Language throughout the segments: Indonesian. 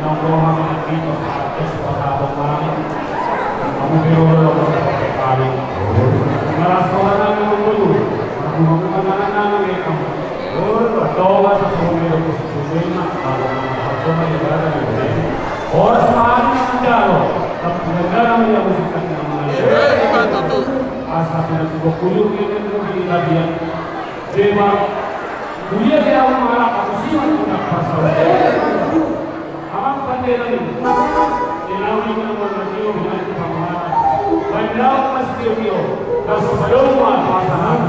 nongkrongan dito sa atin sa pagkabang namin. Mamubiro ako sa pagkakaling. Maras ko na namin ang mulo. Nakumagkakanan namin ikaw. Patawa sa sumiro ko sa sumina. Para magpagkumay na gana ng rin. Oras maaari na ang dalo. Tapos nagdala yung musikat ng mga ito. Asa pinagkukulong yun yung pinabihan. Diba? Kuliah dia orang marah aku siapa yang nak pasal. Ang pandai lagi. Ilawi ng mga tiyo ng pamahalaan. Bandaw mas tiyo. Kaso paloma pasahan.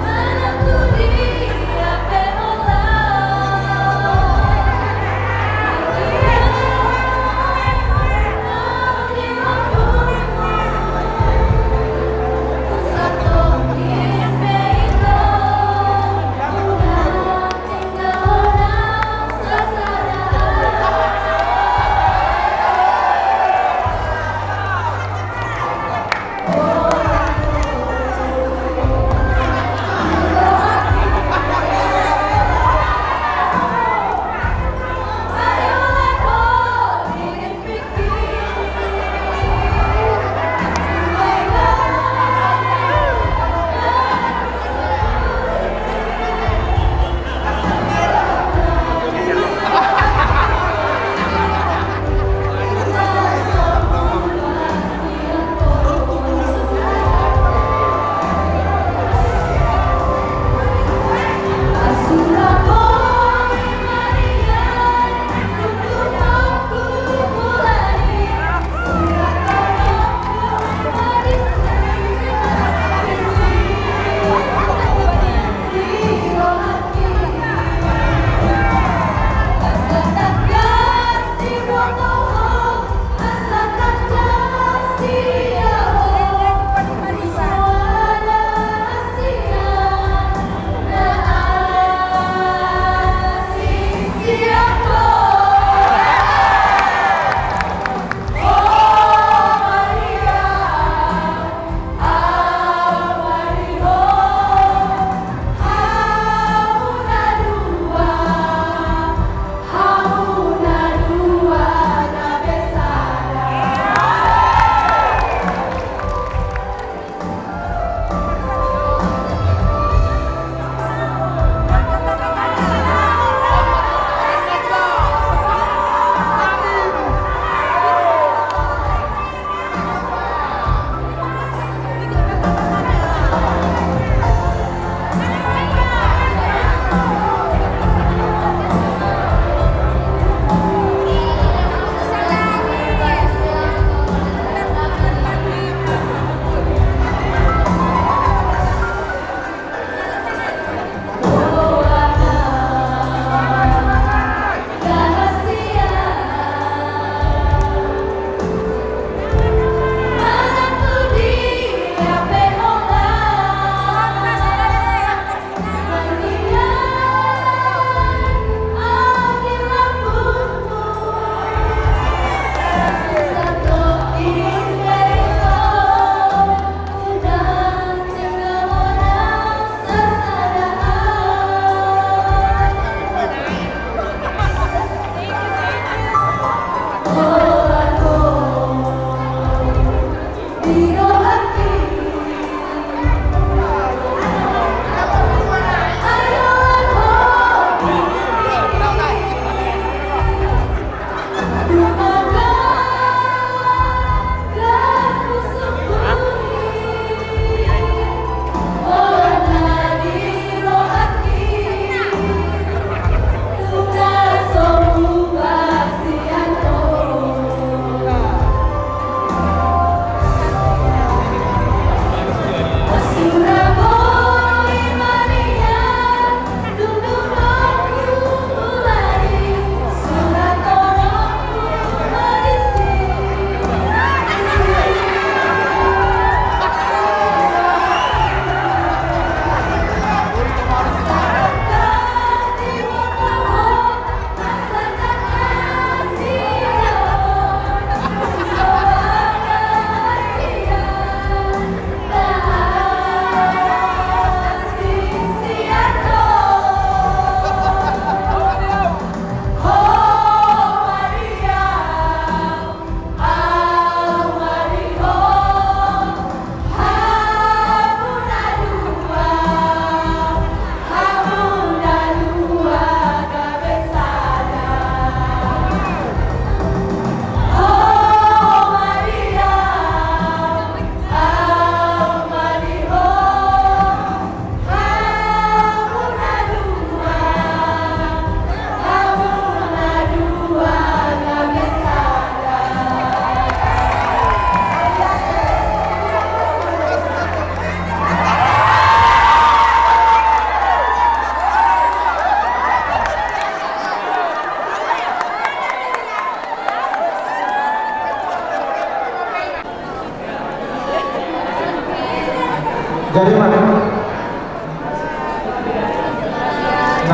Mana tu dia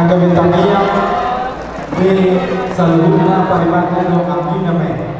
bintang yang di seluruhnya paribatnya dong kami namanya.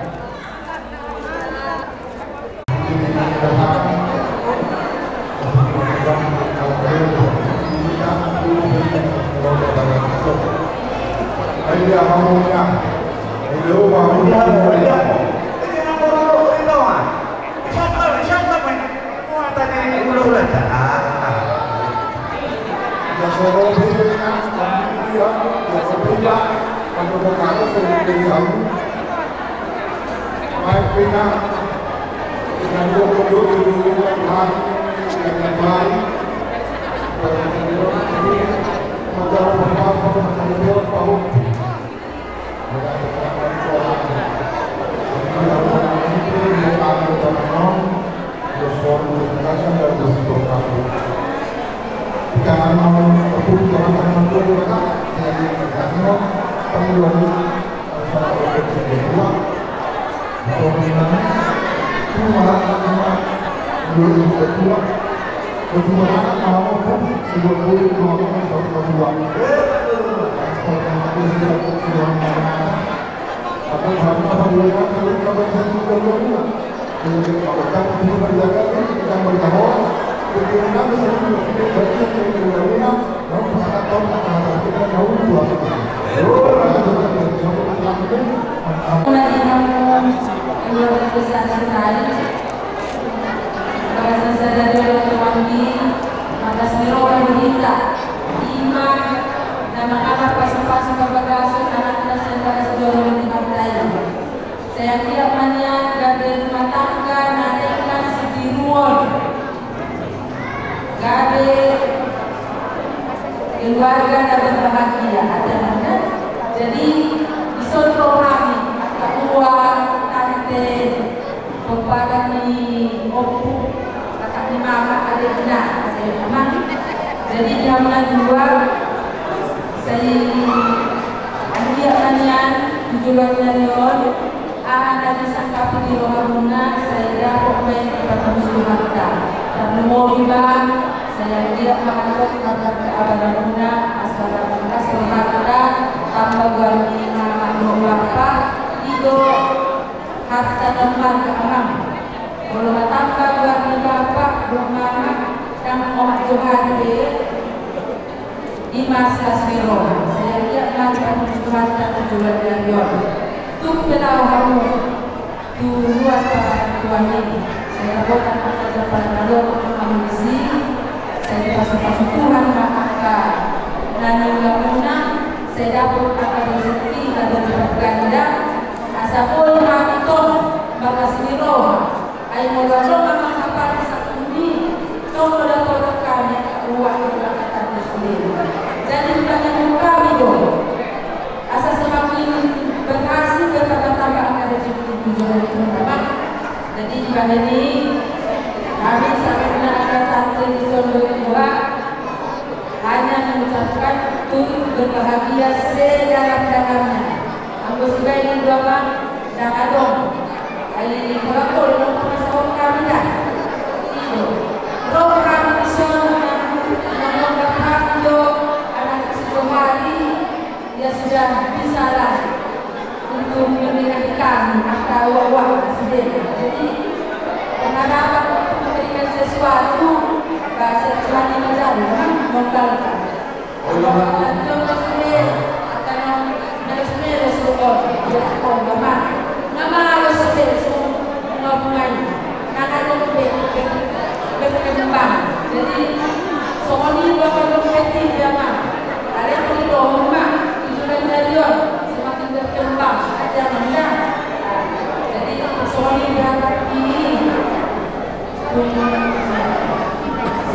Saya tidak mania gabe rumah tangga naikkan sediruan gabe keluarga dan berbahagia ada. Jadi disontol kami uang tante pembagani opu kakak ni mama ada benar saya aman. Jadi di bulan 2 saya dia kalian tujuan milion ada disangka di Rohamuna saya dapat main kepada muslimatta dan mau bilang saya tidak mengatur kepada keabadanuna asal harta tambah guardi nama bapak itu harta tempat keamam kalau tambah guardi bapak rumah dan omak Tuhan di masa Siro saya lihat melakukan Tuhan dan tujuan milion itu kita kamu tujuan Tuhan ini saya buatkan kepada para kondisi saya pasang Tuhan maka dan mudah-mudahan saya dapat akan rezeki dan berganda asapun itu bagas Siro ayo moga-moga memang apa satu ini tolong dapat kami uang jadi bukan kami dong asal semakin berhasil bertambah akan rezeki tujuan itu jadi di bawah ini kami sangat ada tante di Solo 2 hanya mengucapkan turut berbahagia sedalam-dalamnya aku sudah ingin doa dan adong kali ini berapa dengan penasaran kami dah itu roh kami Solo dia sudah bisa lah untuk memiliki kami atau wawah sendiri. Jadi pengharapan untuk memberikan sesuatu bahasa Tuhan yang menjadi menggalakkan. Kalau kita sendiri akan meres semua jadi orang nama harus sendiri semua pemain karena itu berkembang. Jadi semua ini bakal kompetitif ya mak. Ada yang perlu rumah milion semakin berkembang aja menang. Jadi soalnya berangkat ini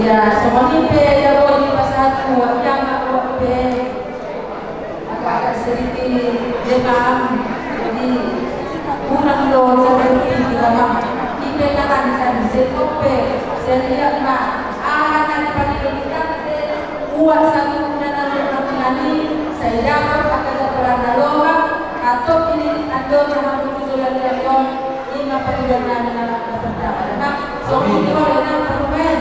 ya soalnya ya boleh pasal kuat yang aku agak sedikit demam jadi kurang loh seperti dalam kita kan sekope saya lihat mak anak pada kita kuat satu dan ini saya dapat akan terperangga loha atau ini ada yang tujuan milion 5 perjuangan dengan pertama. Nah, so ini orang yang bermain.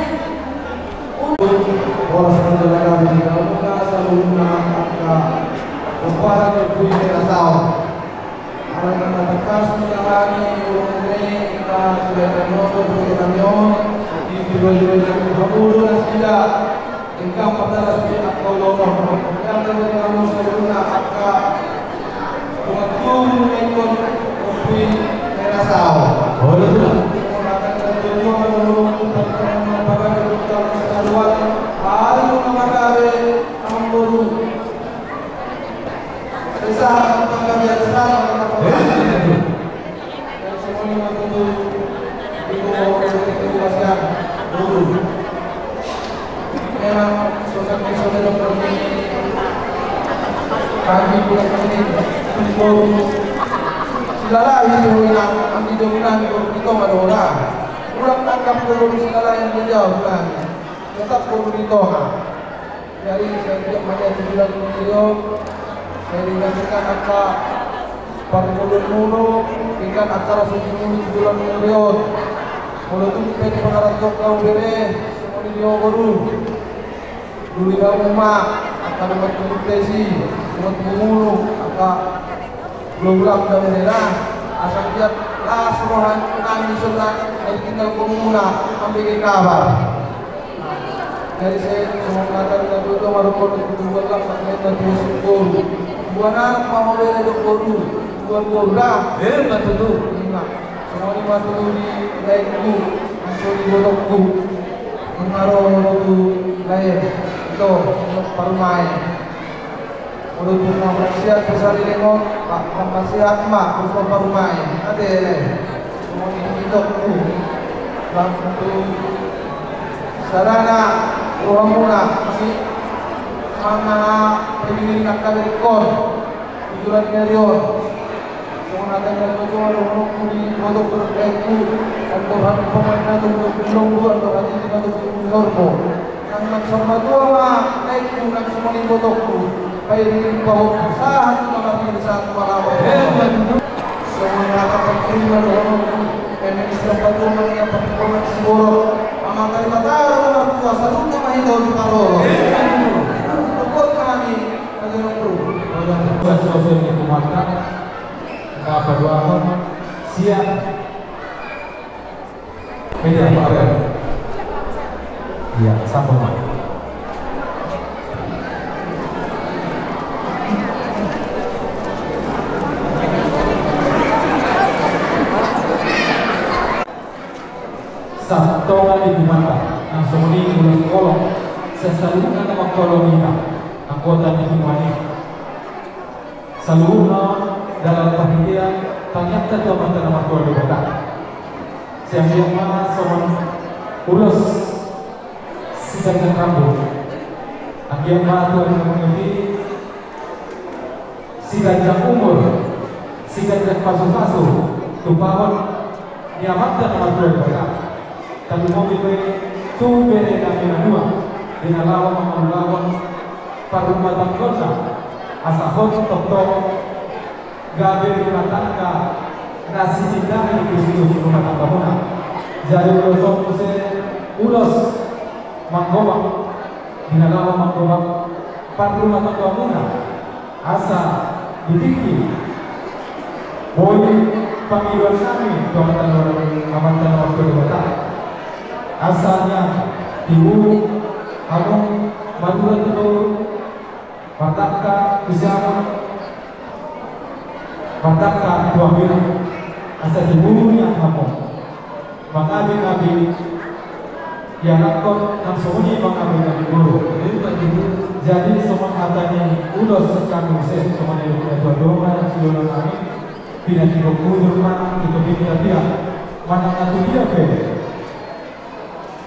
sudah ternoto berkenannya di video hamulu dan tidak hingga pada atau lorong yang terkenal sebelumnya akan mengatur ekor kopi merasau. Oh betul. Menggunakan tujuan menurut perkembangan bagai kebutuhan keseluruhan hari mengambil amburu. Desa apakah biasa semuanya tentu dikuasai dulu. Memang saudara kami bulan ini untuk segala itu yang anti dominan itu madora. Ulang tangkap dulu segala yang dijauhkan. Tetap perlu ditolak. Dari saya tidak melihat 9 miliar. Saya dikatakan angka 40 mulu dengan antara 10 miliar. Kalau itu kita mengarahkan kau bere semua dia baru. Dulu rumah akan dapat kompetisi, dapat mulu, akan belum dan merah. Asal dia lah semua nangis senang dari tinggal pemula ambil kabar. Dari saya semua kata kita itu baru kalau buat lah kita terus syukur. Buat anak mau beri doktoru, buat bola. Betul. Ingat, semua ini batu di laiku, masuk di bodokku, mengaruh batu lain itu untuk permain. Untuk manusia besar ini kok, masih akma untuk permain. Ada semua ini hidupku, langsung tu sarana ruamuna masih mana pemilih nak rekor tujuan kerior. Semua ada yang berjuang untuk di produk berkaitu atau hati pemain untuk belum atau hati untuk sorbo. Yang sama dua mah kaitu nak semua ini produkku. Baik ini kau sahat malam ini saat malam. Semua kata terima dalam Indonesia batu yang pertemuan seboro. Amal kali mata puasa lupa mah itu di paro. Betul kami bagaimana bro? Buat sosial itu makan. Apa doa siap media apa ya sama satu kali di mata langsung ini bulan kolong sesalungan nama kolong ini anggota di mana salungan dalam pengertian ternyata teman-teman nama keluarga kita siang mana soal urus sidang rambut yang mana Tuhan mengerti sidang umur sidang pasu-pasu tumpahon diamatkan nama keluarga kita tapi mau kita tu bere dan dua dengan lawan parumah tangkota asahot tok gabe rumah tangga nasi cinta ini khusus rumah tangga mana jadi kalau ulos mangkobak dinalawa mangkobak par rumah tangga mana asa dipikir boleh panggilan kami kamatan waktu kota asalnya ibu kamu Madura itu Pataka Usiama Pataka dua bilang asal ibu yang kamu nabi yang lakon yang semuanya nabi guru jadi semua katanya ulos kami semua yang dua seluruh kami bila tiga kudur mana itu dia mana nanti dia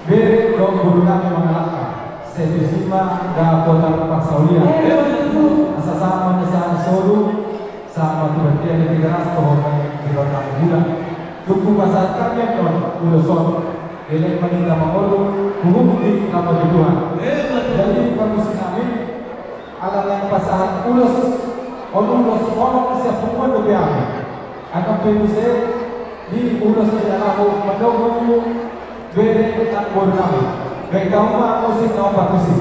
beri dong guru kami mengalahkan sedisima da kota Pasaulia asa sama nisa solu sama berarti ada 300 orang di kota bulan tuku pasar kami don uloson ele paninda mangolu bubuk nama Tuhan jadi bagus kami ala yang pasar ulos orang siap semua lebih kami akan pengusaha di ulos di dalam menunggu beri tak boleh kami baik kamu musik nomor musik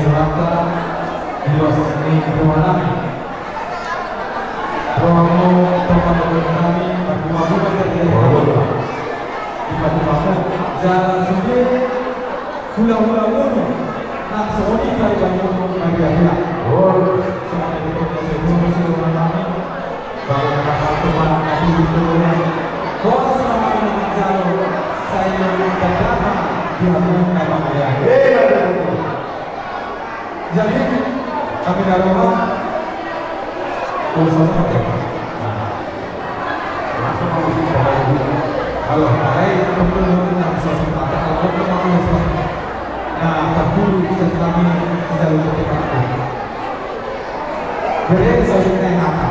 Sulaka di luar ini kami Romo teman-teman kami berdua bukan dari di Pati-Pati jalan sendiri pulang-pulang dulu nak soni kali banyak Maria semuanya di seluruh kami bahwa kakak teman kami di seluruhnya bahwa selama ini jalur saya berdarah di hati memang ya. Jadi kami dari rumah urusan apa? Langsung halo, hai teman-teman yang selalu kata nah, dahulu kita kami tidak lupa kita. Beri saya apa?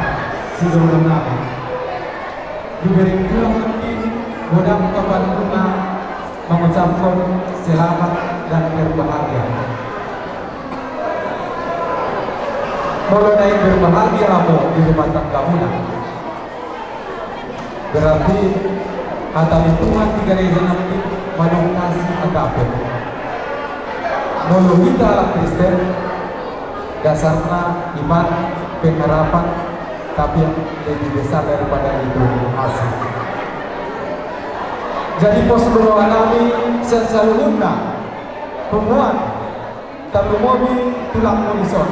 Sebelum nama. Diberi pulang mungkin mudah kapan guna mengucapkan selamat dan berbahagia. Mengenai berbahagia di rumah tangga muda, berarti kata Tuhan tiga reza nanti menungkasi agape. Menurut kita anak Kristen, dasarnya iman, pengharapan, tapi yang lebih besar daripada itu asal. Jadi pos berdoa kami sesungguhnya pemuat termobil tulang monison.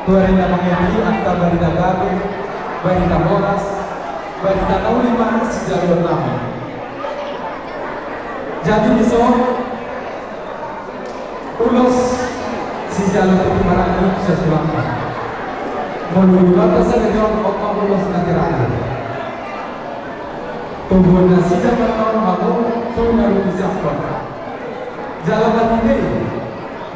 Tuarinya mengerti antara barita gabe, barita boras, barita naulima sejalur nami. Jadi misal ulos si jalur pertimbangan sesuatu. Melalui batasan yang oknum ulos nakerana. Tubuh nasi jaman aku tuh harus disiapkan. Jalan ini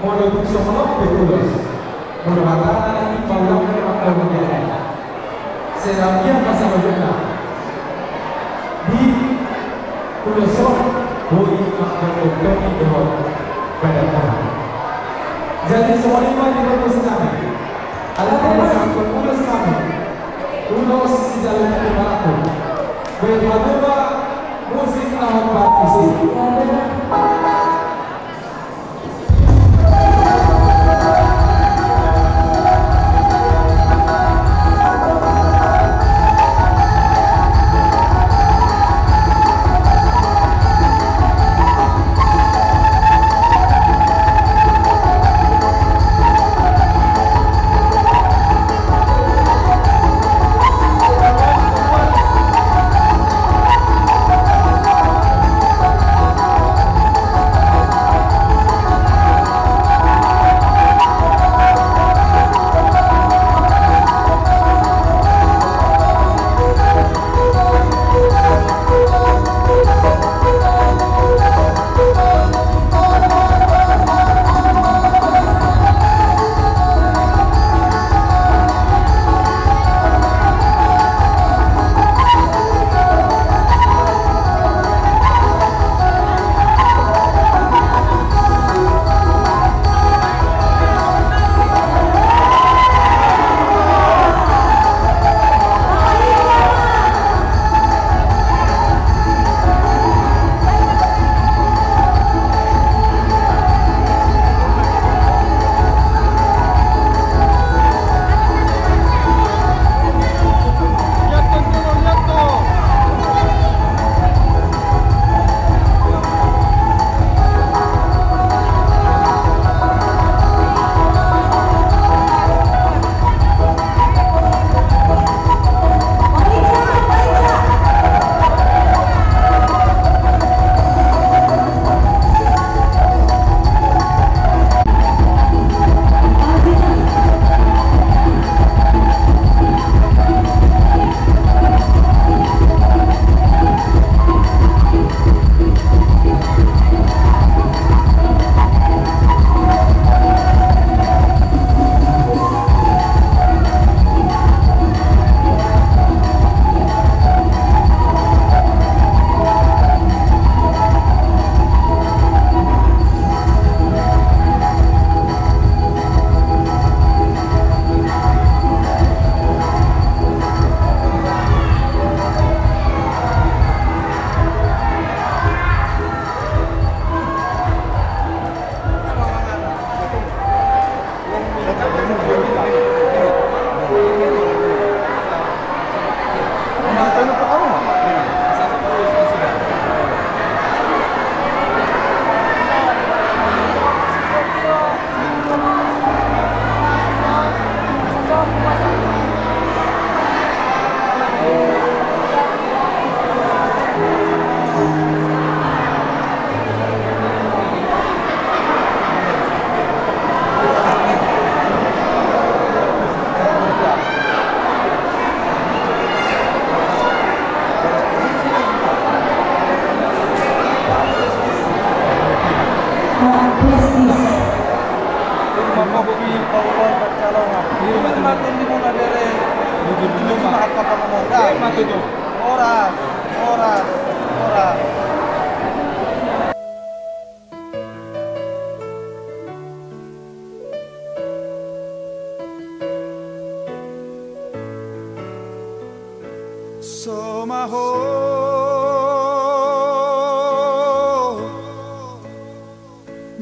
menuju semua petugas. Merupakan lagi baulah merupakan bagian. Seramnya masa berjalan di Pulau Sok, boi mengkontoni dengan badan orang. Jadi semua lima di Pulau Sekami. Alat pasang Pulau Sekami, Pulau sejalan ke Balaku. Bagaimana musik tahun baru Kopi Paulon Pacalongan. Ini matun di mana dere? Itu mah apa pemuda? Matun itu. Ora. Somaho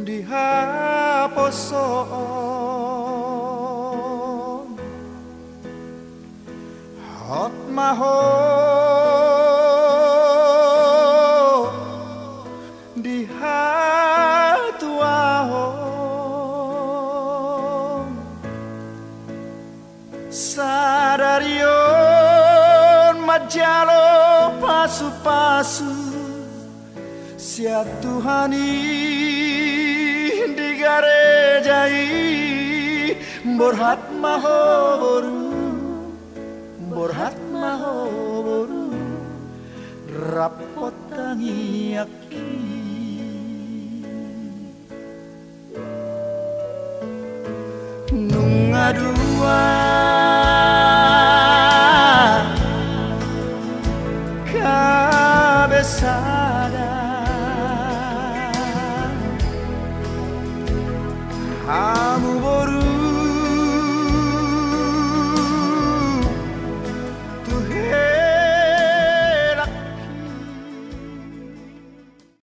dihaposon hot maho dihatuahon sadarion majalo pasu-pasu sia Tuhani digarejai borhat maho boru rapot tangiaki nungadua kabesada hamu